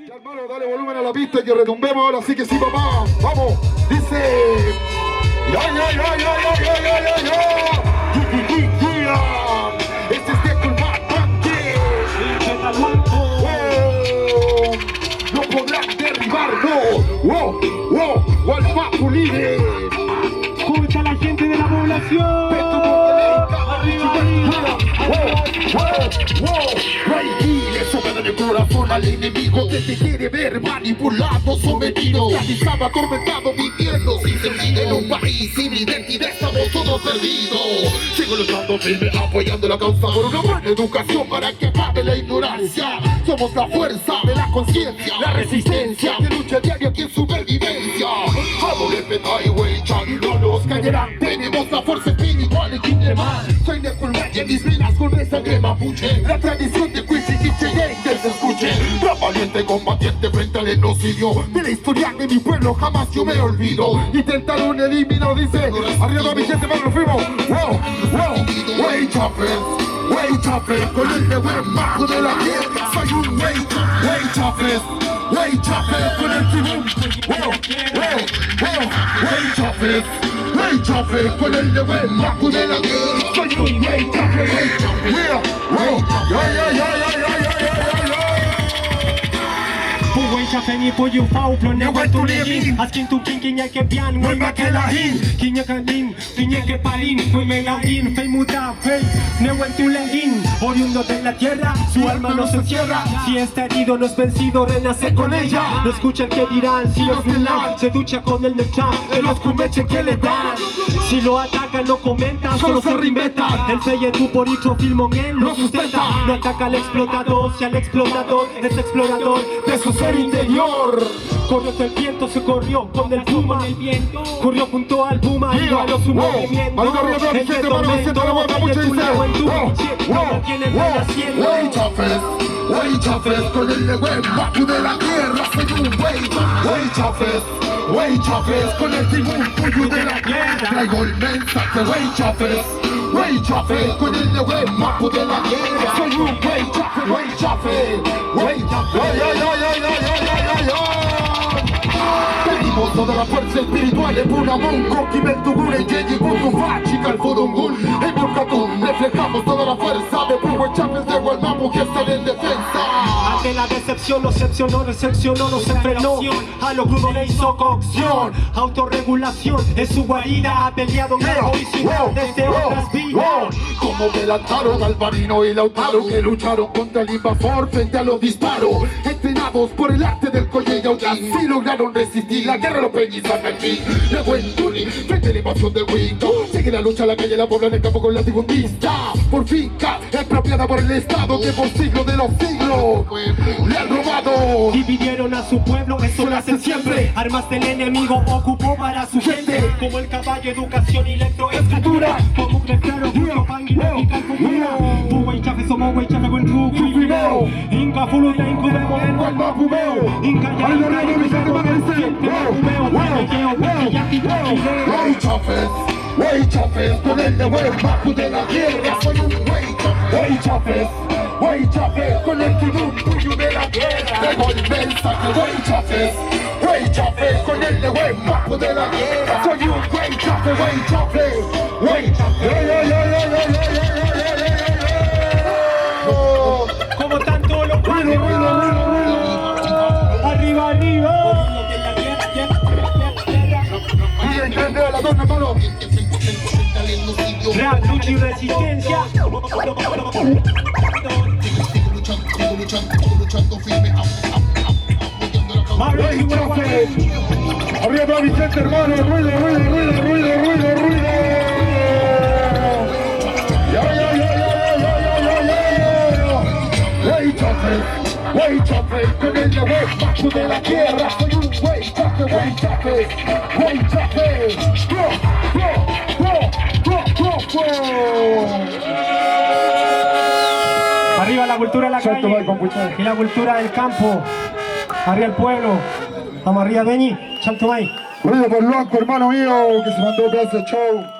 Ya, hermano, dale volumen a la pista y que retumbemos ahora sí que sí, papá. Vamos, dice. Ya, ya, ya, ya, ya, ya, ya, ya, ya. Este es Deco el más no podrán derribarnos. Wow, wow, al Mapulide. Escucha la gente de la población. Arriba, de corazón al enemigo que te quiere ver manipulado, sometido, realizado, atormentado, viviendo sin sentido en un país sin identidad, estamos todos perdidos. Sigo luchando firme, apoyando la causa por una buena educación para que acabe la ignorancia. Somos la fuerza de la conciencia, la resistencia que lucha diario aquí en supervivencia. Vamos de peta y huecha y no nos callarán. Tenemos la fuerza espiritual y Quintlemán. Soy de Culmaya, mis venas con de sangre mapuche. La tradición de Cuisiquiche que se escuche. Gran valiente combatiente frente al genocidio de la historia de mi pueblo, jamás yo me olvido. Intentaron eliminar, dice, arriba mi gente, más lo fuimos. Wow, wow, wey chafes, con el de buen bajo de la tierra. Soy un wey chafes, con el tribún. Wow, wow, wow, wey chafes, con el de buen bajo de la tierra. Soy un wey chafes, yeah, wow, Chafeni puyu fauplo ne wetu levin Askin tu king ke pian muy makelahin Kinya kanin tiñe que palin fui melain fei muta fei ne wetu levin oriundo de la tierra su alma no se cierra si está herido no es vencido renace con ella no escucha el que dirán si los filan se ducha con el nectar en los cumeche que le dan si lo ataca no comenta solo se reinventa el feye tu por hijo filmón él lo sustenta no ataca al explotador si al explotador es explorador de su ser interior. Corrió el viento, se corrió con el puma. Corrió junto al puma y ganó su movimiento. El tormento no tiene tu lado en tu no tiene nada haciendo. Wey chafes, con el de buen bajo de la tierra. Soy un wey chafes, con el timón tuyo de la tierra. Traigo el mensaje, wey chafes, con el de buen bajo de la tierra. Soy un wey chafes, Pedimos toda la fuerza espiritual de Punamón, Coquimel, Tugure, Yeyi, Putufa, Chica, el Fodongul, el Burkatún. Reflejamos toda la fuerza de Puwe Chávez de Gualmapu que están en defensa. Ante la decepción no recepcionó, no se frenó. A lo crudo le hizo cocción. Autorregulación es su guarida. Ha peleado en egoísmo desde otras vidas. Como adelantaron al Marino y Lautaro que lucharon contra el invasor frente a los disparos. Entrenados por el arte del colle y así lograron resistir la guerra los peñizas en mí. Luego en Tuni, frente a la invasión del Wingo. Sigue la lucha a la calle, la pobla en el campo con la segundista. Por finca, expropiada por el Estado que por siglos de los siglos le han robado. Dividieron a su pueblo, eso lo hacen siempre. Armas del enemigo ocupó para su gente. Como el caballo, educación y electroescultura. Como crearon mucho pan y lógica cultura. Tu wey chafe, somos wey chafe con tu primero. Inca fulu te incubemos en el mapumeo. Inca ya no rey, mi gente va a crecer. Wey chafes, con el de buen bajo de la tierra. Soy un wey chafes, con el timón tuyo de la tierra. Traigo el mensaje, wey chafes, con el de buen bajo de la tierra. Soy un wey chafes, como tanto lo arriba, arriba. Y entiende a la dona, hermano. Rap, lucha y resistencia. Sigo luchando firme. Arriba Vicente, hermano. Ruido. Wey chafes, con el de buen bajo de la tierra. Soy un wey chafes. Arriba la cultura de la calle y la cultura del campo. Arriba el pueblo. Vamos arriba, Beñi. Salto May. Ruido por Blanco, hermano mío, que se mandó pedazo de show.